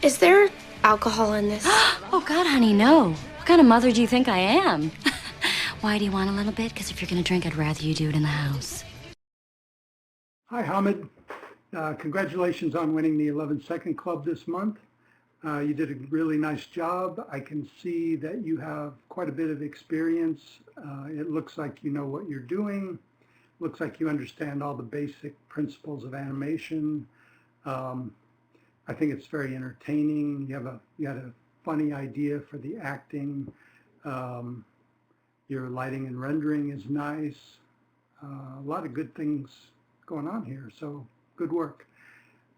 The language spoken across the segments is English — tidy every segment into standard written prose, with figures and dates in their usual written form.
Is there alcohol in this? Oh, God, honey, no. What kind of mother do you think I am? Why do you want a little bit? Because if you're going to drink, I'd rather you do it in the house. Hi, Hamed. Congratulations on winning the 11-second club this month. You did a really nice job. I can see that you have quite a bit of experience. It looks like you know what you're doing. Looks like you understand all the basic principles of animation. I think it's very entertaining. You had a funny idea for the acting. Your lighting and rendering is nice. A lot of good things going on here, so good work.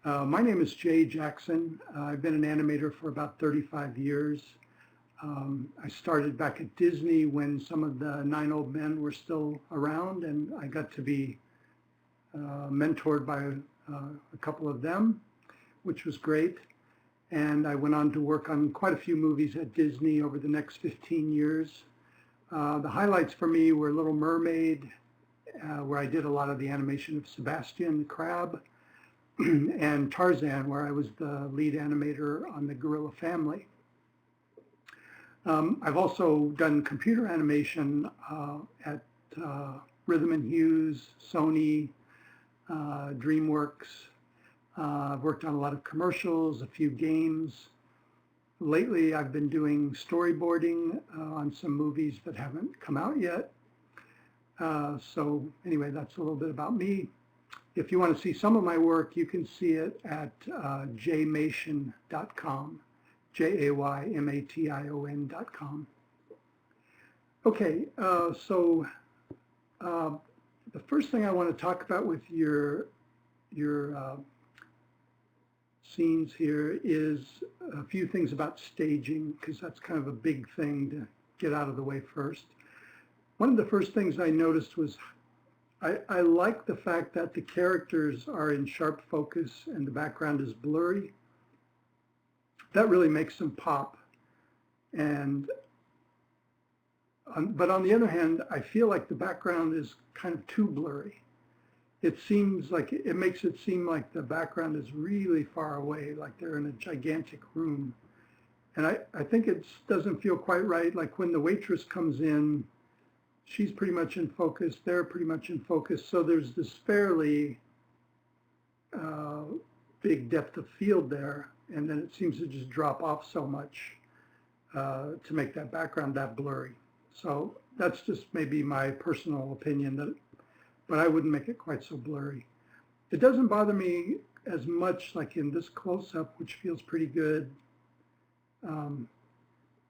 My name is Jay Jackson. I've been an animator for about 35 years. I started back at Disney when some of the 9 old men were still around, and I got to be mentored by a couple of them, which was great. And I went on to work on quite a few movies at Disney over the next 15 years. The highlights for me were Little Mermaid, where I did a lot of the animation of Sebastian the crab, and Tarzan, where I was the lead animator on the gorilla family. I've also done computer animation at Rhythm and Hughes, Sony, DreamWorks. I've worked on a lot of commercials, a few games. Lately, I've been doing storyboarding on some movies that haven't come out yet. So anyway, that's a little bit about me. If you want to see some of my work, you can see it at jaymation.com, JAYMATION.com. Okay, so the first thing I want to talk about with your scenes here is a few things about staging, because that's kind of a big thing to get out of the way first. One of the first things I noticed was I like the fact that the characters are in sharp focus and the background is blurry. That really makes them pop. And but on the other hand, I feel like the background is kind of too blurry. It seems like it makes it seem like the background is really far away, like they're in a gigantic room. And I think it doesn't feel quite right. Like when the waitress comes in, she's pretty much in focus, they're pretty much in focus. So there's this fairly big depth of field there, and then it seems to just drop off so much to make that background that blurry. So that's just maybe my personal opinion, but I wouldn't make it quite so blurry. It doesn't bother me as much like in this close-up, which feels pretty good.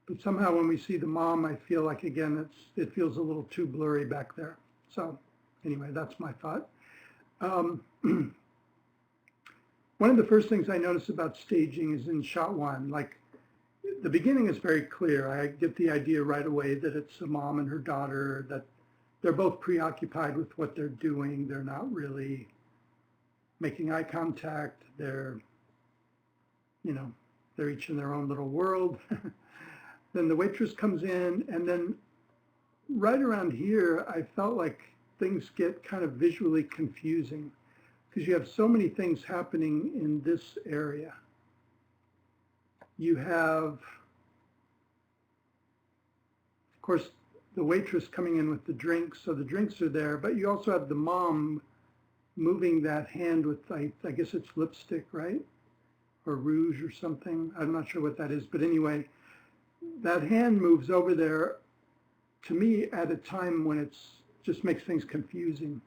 But somehow when we see the mom, I feel like, again, it feels a little too blurry back there. So anyway, that's my thought. One of the first things I notice about staging is in shot one. Like, the beginning is very clear. I get the idea right away that it's a mom and her daughter, that they're both preoccupied with what they're doing. They're not really making eye contact. They're each in their own little world. Then the waitress comes in, and then right around here, I felt like things get kind of visually confusing because you have so many things happening in this area. You have, of course, the waitress coming in with the drinks, so the drinks are there, but you also have the mom moving that hand with, I guess it's lipstick, right? Or rouge or something. I'm not sure what that is, but anyway, that hand moves over there, to me, at a time when it's just makes things confusing.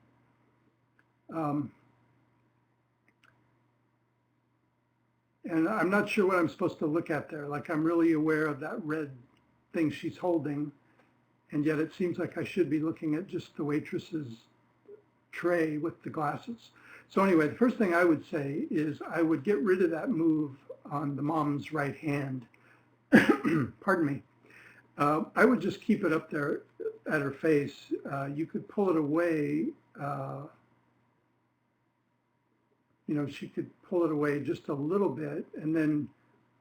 And I'm not sure what I'm supposed to look at there. Like, I'm really aware of that red thing she's holding, and yet it seems like I should be looking at just the waitress's tray with the glasses. So anyway, the first thing I would say is I would get rid of that move on the mom's right hand. Pardon me. I would just keep it up there at her face. You could pull it away. She could pull it away just a little bit, and then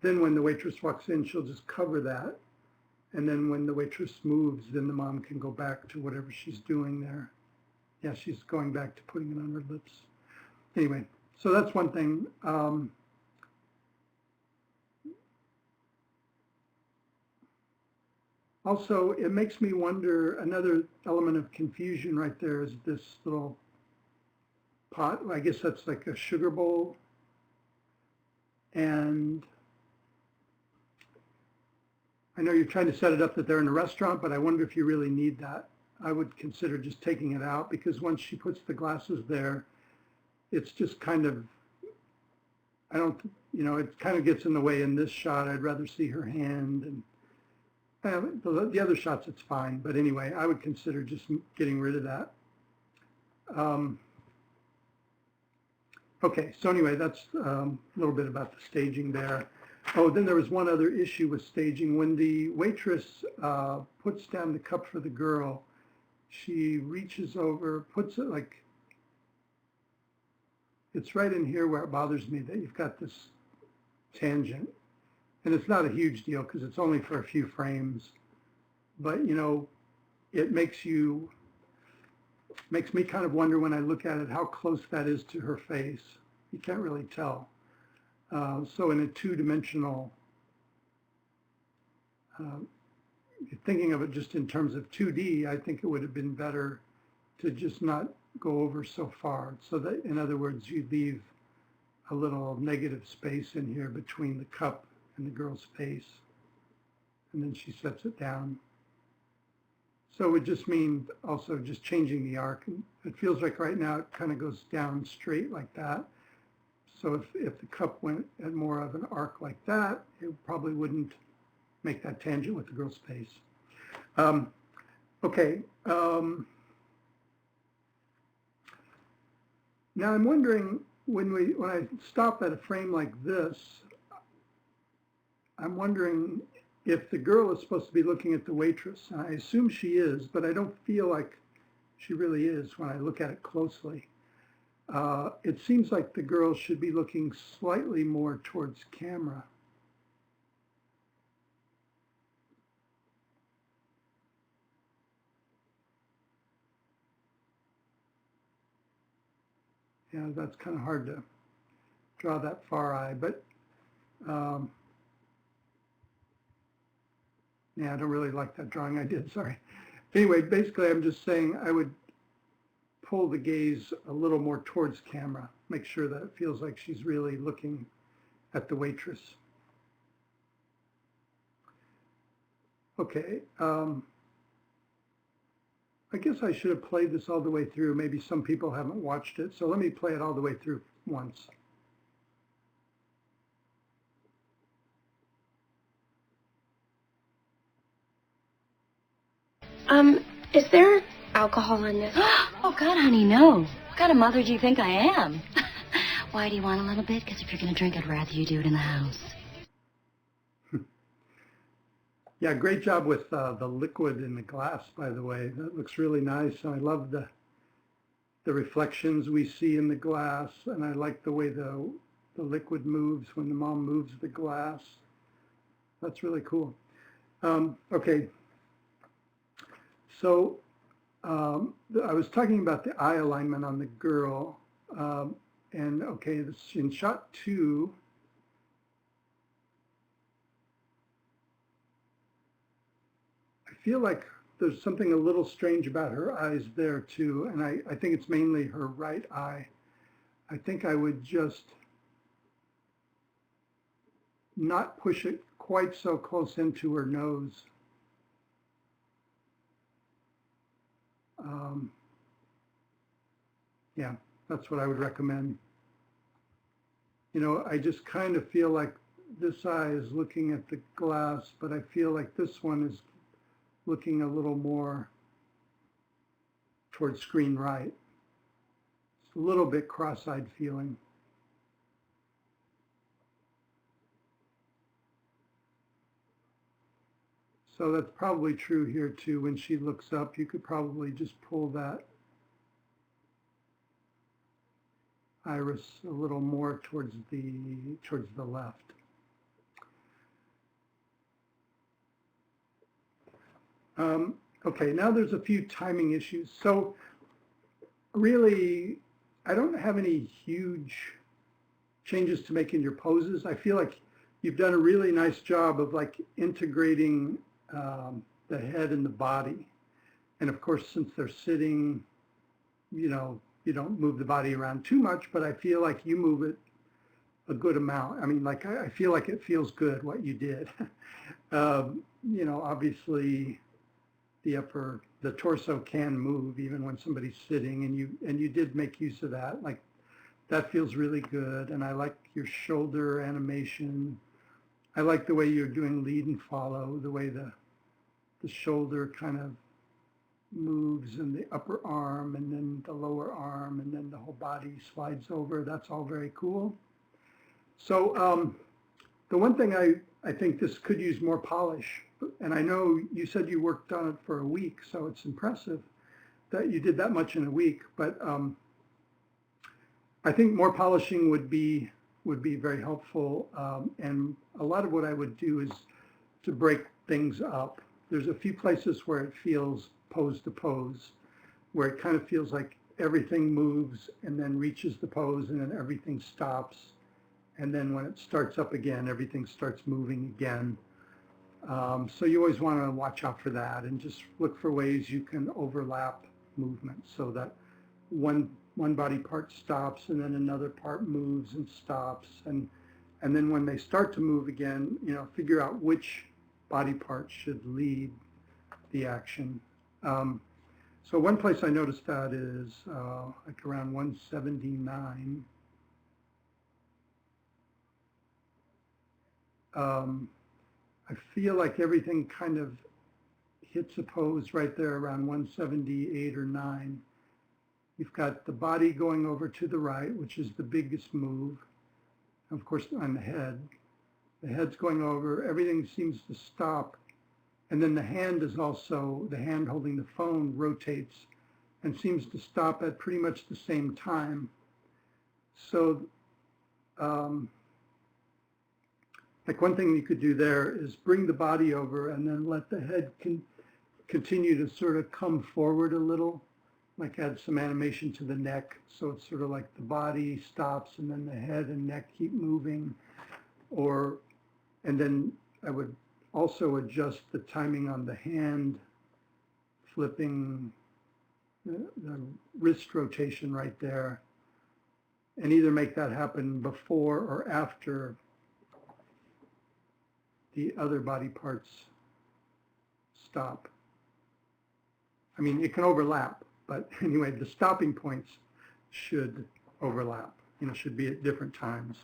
when the waitress walks in, she'll just cover that. And then when the waitress moves, then the mom can go back to whatever she's doing there. Yeah, she's going back to putting it on her lips. Anyway, so that's one thing. Also, it makes me wonder, another element of confusion right there is this little pot. I guess that's like a sugar bowl. And I know you're trying to set it up that they're in a restaurant, but I wonder if you really need that. I would consider just taking it out, because once she puts the glasses there, it's just kind of, I don't, it kind of gets in the way in this shot. I'd rather see her hand, and the other shots it's fine. But anyway, I would consider just getting rid of that. Okay, so anyway, that's a little bit about the staging there. Oh, then there was one other issue with staging. When the waitress puts down the cup for the girl, she reaches over, puts it like, it's right in here where it bothers me that you've got this tangent. And it's not a huge deal because it's only for a few frames. But, it makes me kind of wonder when I look at it how close that is to her face. You can't really tell. So in a two-dimensional, thinking of it just in terms of 2D, I think it would have been better to just not go over so far. So that, in other words, you leave a little negative space in here between the cup and the girl's face. And then she sets it down. So it would just mean also just changing the arc. And it feels like right now it kind of goes down straight like that. So if the cup went at more of an arc like that, it probably wouldn't make that tangent with the girl's face. Okay. Now I'm wondering, when I stop at a frame like this, I'm wondering if the girl is supposed to be looking at the waitress. And I assume she is, but I don't feel like she really is when I look at it closely. It seems like the girl should be looking slightly more towards camera. Yeah, that's kind of hard to draw that far eye, but yeah, I don't really like that drawing I did, sorry. Anyway, basically I'm just saying I would pull the gaze a little more towards camera, make sure that it feels like she's really looking at the waitress. Okay, I guess I should have played this all the way through. Maybe some people haven't watched it, so let me play it all the way through once. Is there alcohol in this? Oh, God, honey, no. What kind of mother do you think I am? Why do you want a little bit? Because if you're going to drink, I'd rather you do it in the house. Yeah, great job with the liquid in the glass, by the way. That looks really nice. I love the reflections we see in the glass, and I like the way the liquid moves when the mom moves the glass. That's really cool. Okay, so I was talking about the eye alignment on the girl, and okay, this, in shot 2, I feel like there's something a little strange about her eyes there too, and I think it's mainly her right eye. I think I would just not push it quite so close into her nose. Yeah, that's what I would recommend. I just kind of feel like this eye is looking at the glass, but I feel like this one is looking a little more towards screen right. It's a little bit cross-eyed feeling. So that's probably true here too. When she looks up, you could probably just pull that iris a little more towards the left. Okay, now there's a few timing issues. So really, I don't have any huge changes to make in your poses. I feel like you've done a really nice job of like integrating the head and the body. And of course, since they're sitting, you know, you don't move the body around too much, but I feel like you move it a good amount. I mean, like, I feel like it feels good what you did. You know, obviously the torso can move even when somebody's sitting, and you did make use of that. Like, that feels really good. And I like your shoulder animation. I like the way you're doing lead and follow, the way the shoulder kind of moves and the upper arm and then the lower arm and then the whole body slides over. That's all very cool. So the one thing I think this could use more polish, and I know you said you worked on it for a week, so it's impressive that you did that much in a week, but I think more polishing would be very helpful, and a lot of what I would do is to break things up. There's a few places where it feels pose to pose, where it kind of feels like everything moves and then reaches the pose and then everything stops. And then when it starts up again, everything starts moving again. So you always want to watch out for that and just look for ways you can overlap movements so that one body part stops and then another part moves and stops. And then when they start to move again, you know, figure out which body part should lead the action. So one place I noticed that is like around 179. I feel like everything kind of hits a pose right there around 178 or 9. You've got the body going over to the right, which is the biggest move. Of course, on the head. The head's going over, everything seems to stop. And then the hand is also, the hand holding the phone rotates and seems to stop at pretty much the same time. So, like one thing you could do there is bring the body over and then let the head continue to sort of come forward a little, like add some animation to the neck. So it's sort of like the body stops and then the head and neck keep moving. And then I would also adjust the timing on the hand, flipping the wrist rotation right there, and either make that happen before or after the other body parts stop. I mean, it can overlap, but anyway, the stopping points should overlap, you know, should be at different times.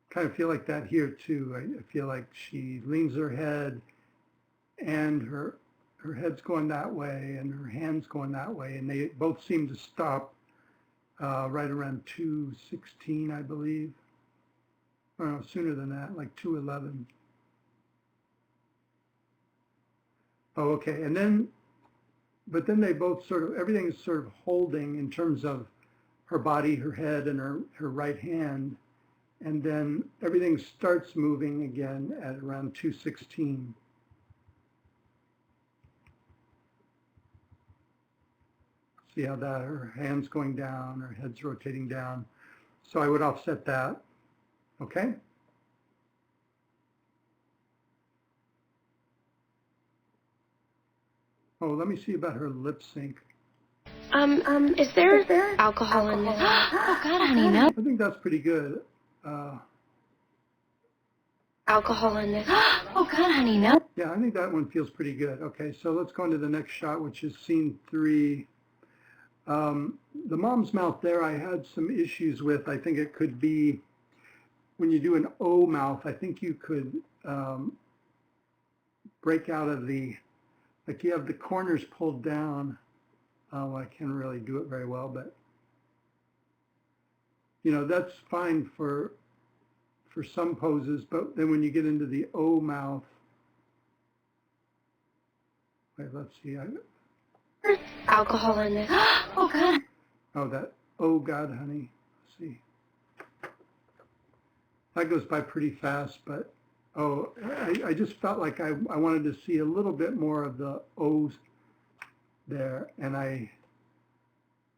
Kind of feel like that here too. I feel like she leans her head and her head's going that way and her hand's going that way, and they both seem to stop right around 2:16, I believe. Or no, sooner than that, like 2:11. Oh, okay. And then, but then they both sort of, everything is sort of holding in terms of her body, her head, and her right hand. And then everything starts moving again at around 2:16. See how that, her hand's going down, her head's rotating down. So I would offset that, okay? Oh, let me see about her lip sync. Is there alcohol in this? Oh, God, honey, no. I think that's pretty good. Alcohol in this? Oh, God, honey, no. Yeah, I think that one feels pretty good. Okay, so let's go into the next shot, which is scene 3. The mom's mouth there I had some issues with. I think it could be, when you do an O mouth, I think you could break out of the, like you have the corners pulled down. Oh, I can't really do it very well, but you know, that's fine for some poses, but then when you get into the O mouth, wait, let's see. Alcohol in this? Oh, God. Oh, that, oh God, honey. Let's see. That goes by pretty fast, but oh, I just felt like I wanted to see a little bit more of the O's there, and I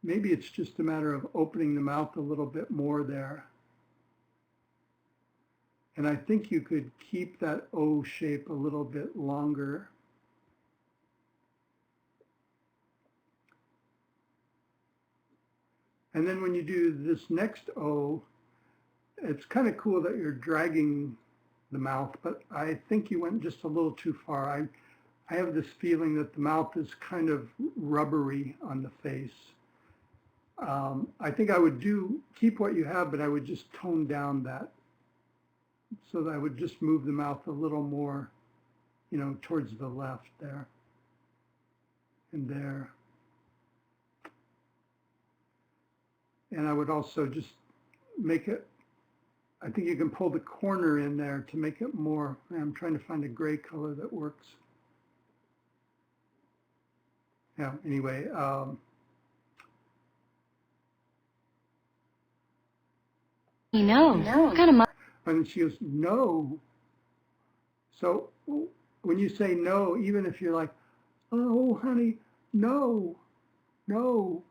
maybe it's just a matter of opening the mouth a little bit more there. And I think you could keep that O shape a little bit longer. And then when you do this next O, it's kind of cool that you're dragging the mouth, but I think you went just a little too far. I have this feeling that the mouth is kind of rubbery on the face. I think I would keep what you have, but I would just tone down that. So that I would just move the mouth a little more, towards the left there and there. And I would also just make it, I think you can pull the corner in there to make it more, I'm trying to find a gray color that works. Yeah, anyway. What kind of And she goes, no. So when you say no, even if you're like, oh, honey, no, no,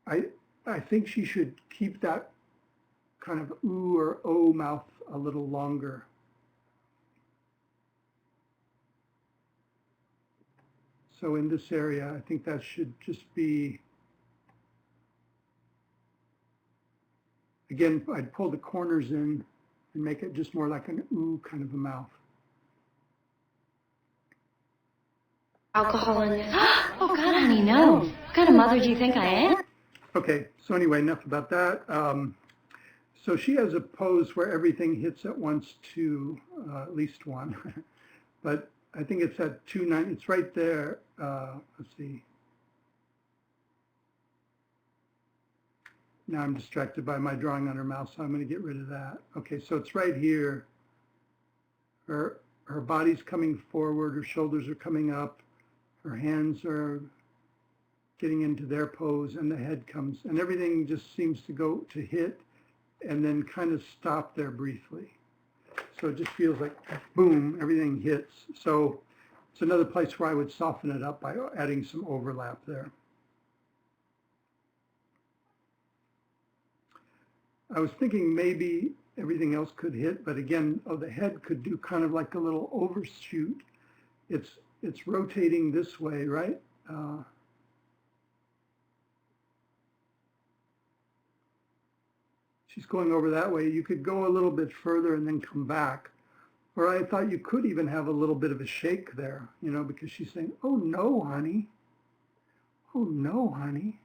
I think she should keep that kind of ooh or oh mouth a little longer. So in this area, I think that should just be, again, I'd pull the corners in and make it just more like an ooh kind of a mouth. Alcohol in this? Oh, God, honey, no. What kind of mother do you think I am? Okay, so anyway, enough about that. So she has a pose where everything hits at once to at least one, but I think it's at 290. It's right there. Let's see. Now I'm distracted by my drawing on her mouth, so I'm going to get rid of that. Okay, so it's right here. Her body's coming forward, her shoulders are coming up, her hands are getting into their pose, and the head comes, and everything just seems to go to hit and then kind of stop there briefly. So it just feels like, boom, everything hits. So it's another place where I would soften it up by adding some overlap there. I was thinking maybe everything else could hit, but again, the head could do kind of like a little overshoot. It's rotating this way, right? She's going over that way. You could go a little bit further and then come back. Or I thought you could even have a little bit of a shake there, because she's saying, oh no, honey. Oh no, honey.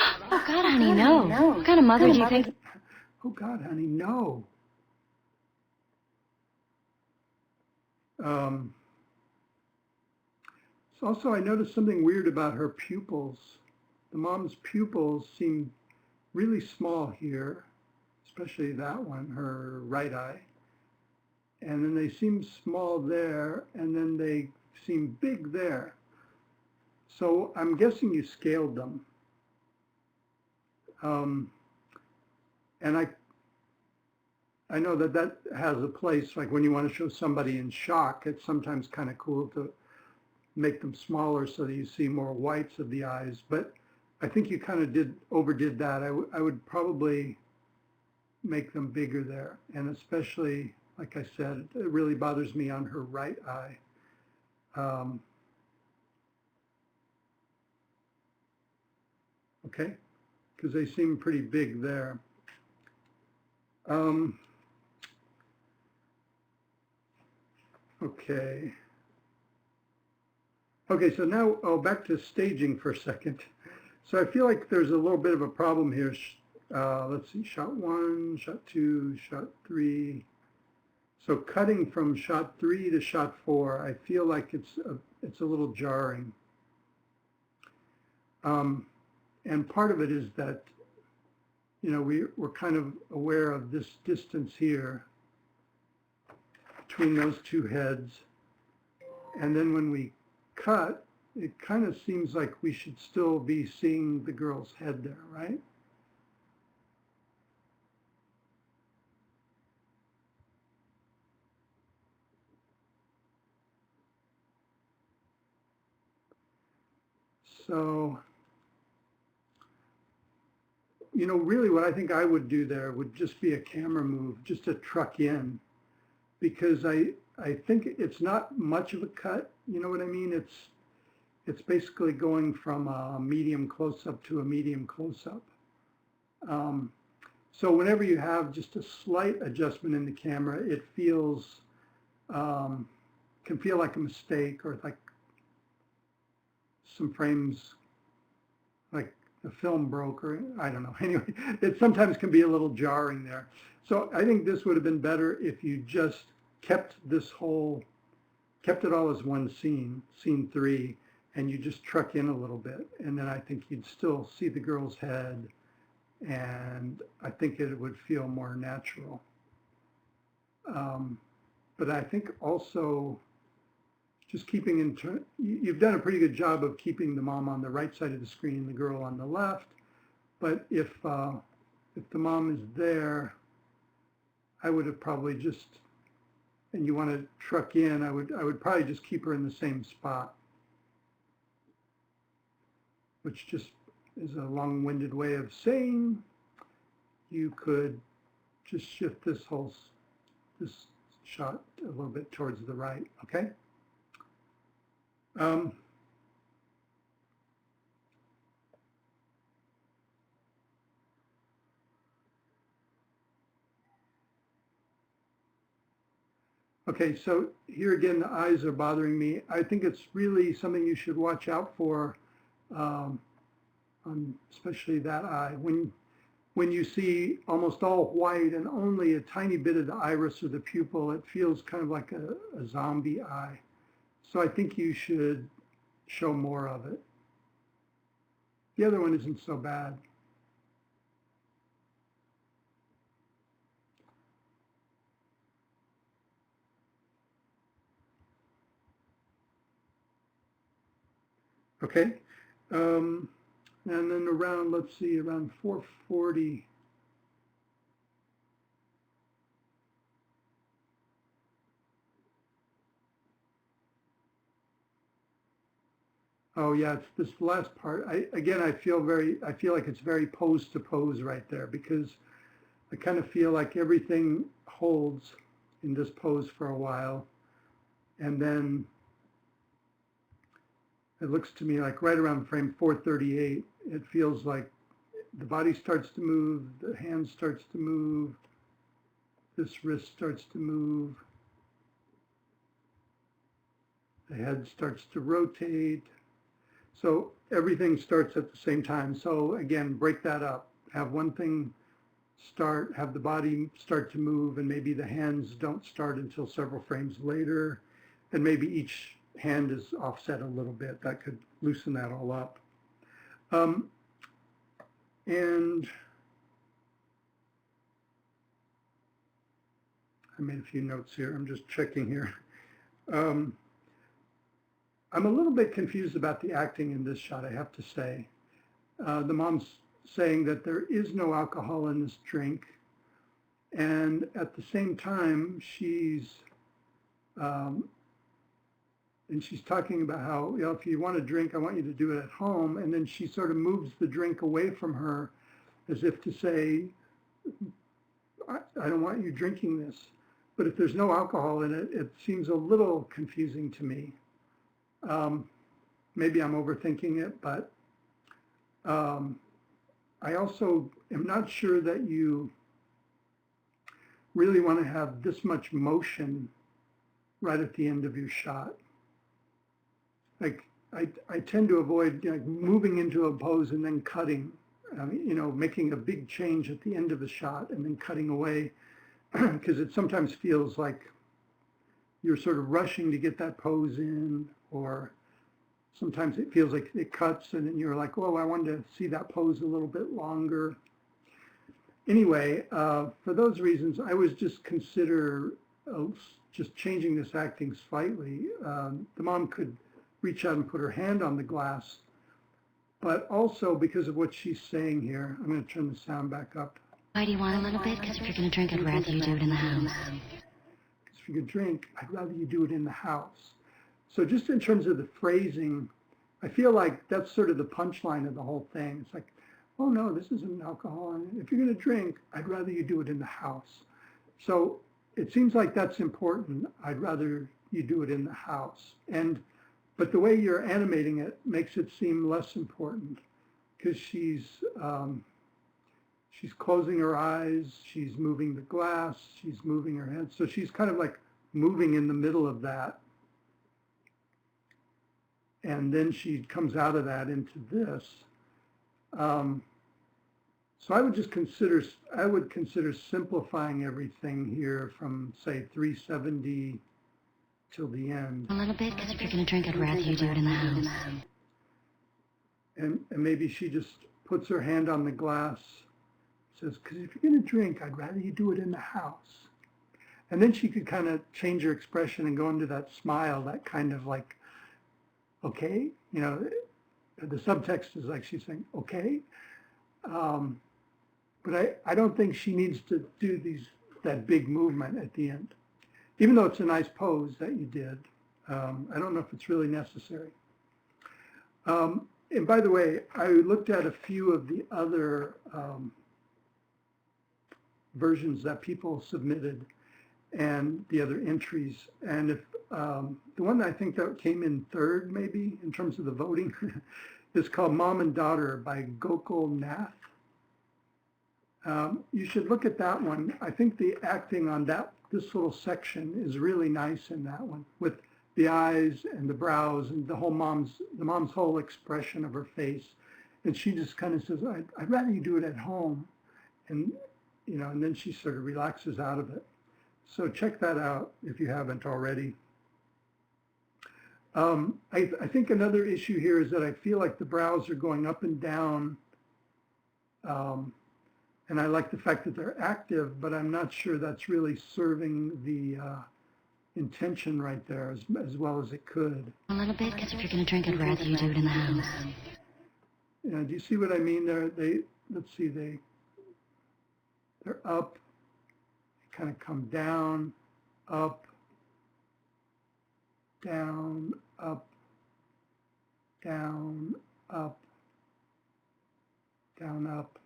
Oh, God, honey, no. What kind of mother do you think? Oh, God, honey, no. So also, I noticed something weird about her pupils. The mom's pupils seem really small here, especially that one, her right eye. And then they seem small there, and then they seem big there. So I'm guessing you scaled them. And I know that has a place, like when you want to show somebody in shock, it's sometimes kind of cool to make them smaller so that you see more whites of the eyes. But I think you kind of overdid that. I would probably make them bigger there. And especially, like I said, it really bothers me on her right eye. Okay, because they seem pretty big there. Okay. Okay, so now, back to staging for a second. So I feel like there's a little bit of a problem here. Let's see, shot 1, shot 2, shot 3. So cutting from shot 3 to shot 4, I feel like it's a little jarring. And part of it is that, we're kind of aware of this distance here between those two heads. And then when we cut, it kind of seems like we should still be seeing the girl's head there, right? So, you know, really what I think I would do there would just be a camera move, just to truck in, because I think it's not much of a cut, you know what I mean? It's basically going from a medium close-up to a medium close-up. So whenever you have just a slight adjustment in the camera, it feels, can feel like a mistake, or like some frames, like the film broke, or I don't know. Anyway, it sometimes can be a little jarring there. So I think this would have been better if you just kept it all as one scene, scene 3, and you just truck in a little bit. And then I think you'd still see the girl's head, and I think it would feel more natural. But I think also just keeping you've done a pretty good job of keeping the mom on the right side of the screen and the girl on the left. But if the mom is there, I would have probably just, and you want to truck in, I would probably just keep her in the same spot, which just is a long-winded way of saying you could just shift this shot a little bit towards the right, okay? Okay, so here again, the eyes are bothering me. I think it's really something you should watch out for, especially that eye. When you see almost all white and only a tiny bit of the iris or the pupil, it feels kind of like a zombie eye. So I think you should show more of it. The other one isn't so bad. Okay, and then around, let's see, around 440. Oh yeah, it's this last part. I feel like it's very pose to pose right there, because I kind of feel like everything holds in this pose for a while, and then it looks to me like right around frame 438, it feels like the body starts to move, the hand starts to move, this wrist starts to move, the head starts to rotate. So everything starts at the same time. So again, break that up. Have one thing start, have the body start to move, and maybe the hands don't start until several frames later, and maybe each hand is offset a little bit. That could loosen that all up. And I made a few notes here. I'm just checking here. I'm a little bit confused about the acting in this shot, I have to say. The mom's saying that there is no alcohol in this drink, and at the same time she's talking about how, you know, if you want to drink, I want you to do it at home, and then she sort of moves the drink away from her as if to say, I don't want you drinking this. But if there's no alcohol in it, it seems a little confusing to me. Maybe I'm overthinking it, but I also am not sure that you really want to have this much motion right at the end of your shot. Like, I tend to avoid, you know, moving into a pose and then cutting, you know, making a big change at the end of the shot and then cutting away, because it sometimes feels like you're sort of rushing to get that pose in, or sometimes it feels like it cuts and then you're like, oh, I wanted to see that pose a little bit longer. Anyway, for those reasons, I was just consider just changing this acting slightly. The mom could reach out and put her hand on the glass, but also because of what she's saying here, I'm going to turn the sound back up. Why do you want a little bit? Because if you're going to drink, I'd rather you do it in the house. Because if you could drink, I'd rather you do it in the house. So just in terms of the phrasing, I feel like that's sort of the punchline of the whole thing. It's like, oh no, this isn't alcohol, and if you're going to drink, I'd rather you do it in the house. So it seems like that's important. I'd rather you do it in the house. But the way you're animating it makes it seem less important, because she's closing her eyes, she's moving the glass, she's moving her head. So she's kind of like moving in the middle of that. And then she comes out of that into this. So I would consider simplifying everything here from, say, 370 till the end. A little bit, because if you're going to drink, I'd rather you do it in the house. And maybe she just puts her hand on the glass, says, because if you're going to drink, I'd rather you do it in the house. And then she could kind of change her expression and go into that smile, that kind of like, okay, you know, the subtext is like she's saying, okay. But I don't think she needs to do that big movement at the end. Even though it's a nice pose that you did, I don't know if it's really necessary. And by the way, I looked at a few of the other versions that people submitted and the other entries. And if the one I think that came in third, maybe, in terms of the voting, is called Mom and Daughter by Gokul Nath. You should look at that one. I think the acting on this little section is really nice in that one, with the eyes and the brows and the mom's whole expression of her face. And she just kind of says, I'd rather you do it at home. And, you know, and then she sort of relaxes out of it. So check that out if you haven't already. I think another issue here is that I feel like the brows are going up and down. And I like the fact that they're active, but I'm not sure that's really serving the intention right there as well as it could. A little bit, because if you're going to drink, I'd rather you do it in the house. Yeah, do you see what I mean there? Let's see, they're up, they kind of come down, up, down, up, down, up, down, up.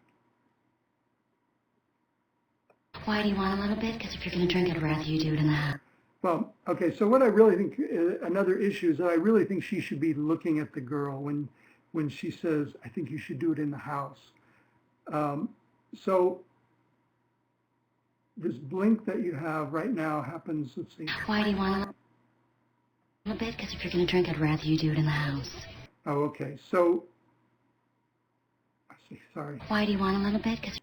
Why do you want a little bit? Because if you're going to drink, I'd rather you do it in the house. Well, okay, so what I really think, another issue is that I really think she should be looking at the girl when she says, I think you should do it in the house. So this blink that you have right now happens, let's see. Why do you want a little bit? Because if you're going to drink, I'd rather you do it in the house. Oh, okay, so, I see, sorry. Why do you want a little bit?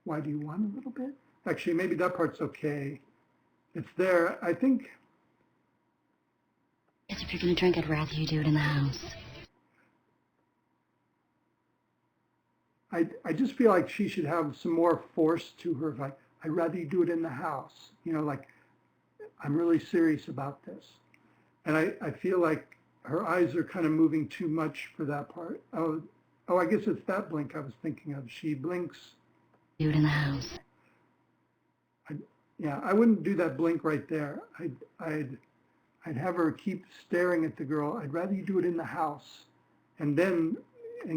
Why do you want a little bit? Actually, maybe that part's okay. It's there, I think. Because if you're going to drink, I'd rather you do it in the house. I just feel like she should have some more force to her, like, I'd rather you do it in the house. You know, like, I'm really serious about this. And I feel like her eyes are kind of moving too much for that part. Oh, I guess it's that blink I was thinking of. She blinks. Do it in the house. Yeah, I wouldn't do that blink right there. I'd have her keep staring at the girl. I'd rather you do it in the house, and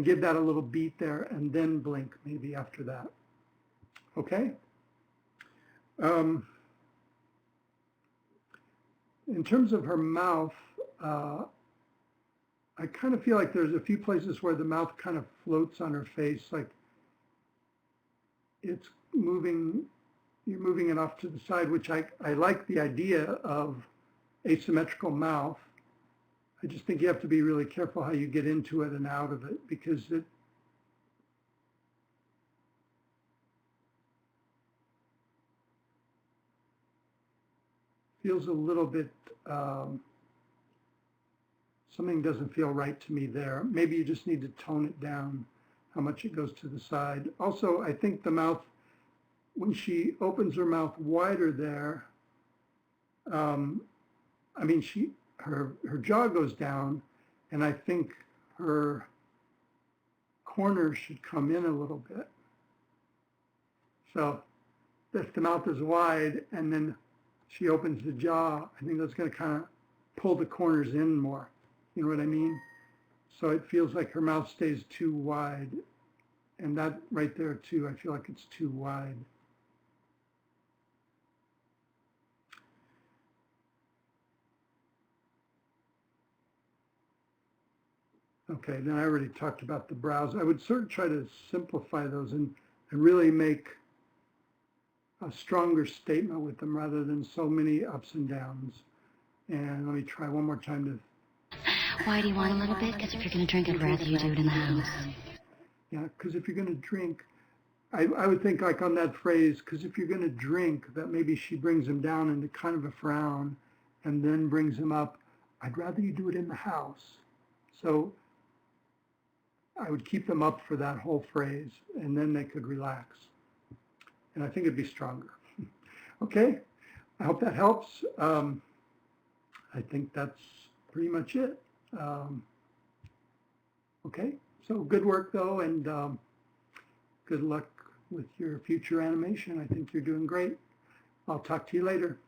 give that a little beat there, and then blink maybe after that. Okay. In terms of her mouth, I kind of feel like there's a few places where the mouth kind of floats on her face, like it's moving. You're moving it off to the side, which I like the idea of asymmetrical mouth. I just think you have to be really careful how you get into it and out of it, because it feels a little bit, something doesn't feel right to me there. Maybe you just need to tone it down, how much it goes to the side. Also, I think the mouth, when she opens her mouth wider there, I mean, her jaw goes down, and I think her corners should come in a little bit. So if the mouth is wide and then she opens the jaw, I think that's going to kind of pull the corners in more. You know what I mean? So it feels like her mouth stays too wide. And that right there too, I feel like it's too wide. Okay, then I already talked about the brows. I would sort of try to simplify those and really make a stronger statement with them rather than so many ups and downs. And let me try one more time to... Why do you want a little bit? Because if you're going to drink, I'd rather you do it in the house. Yeah, because if you're going to drink, I would think like on that phrase, because if you're going to drink, that maybe she brings him down into kind of a frown and then brings him up, I'd rather you do it in the house. So I would keep them up for that whole phrase, and then they could relax. And I think it'd be stronger. Okay, I hope that helps. I think that's pretty much it. Okay, so good work though, and good luck with your future animation. I think you're doing great. I'll talk to you later.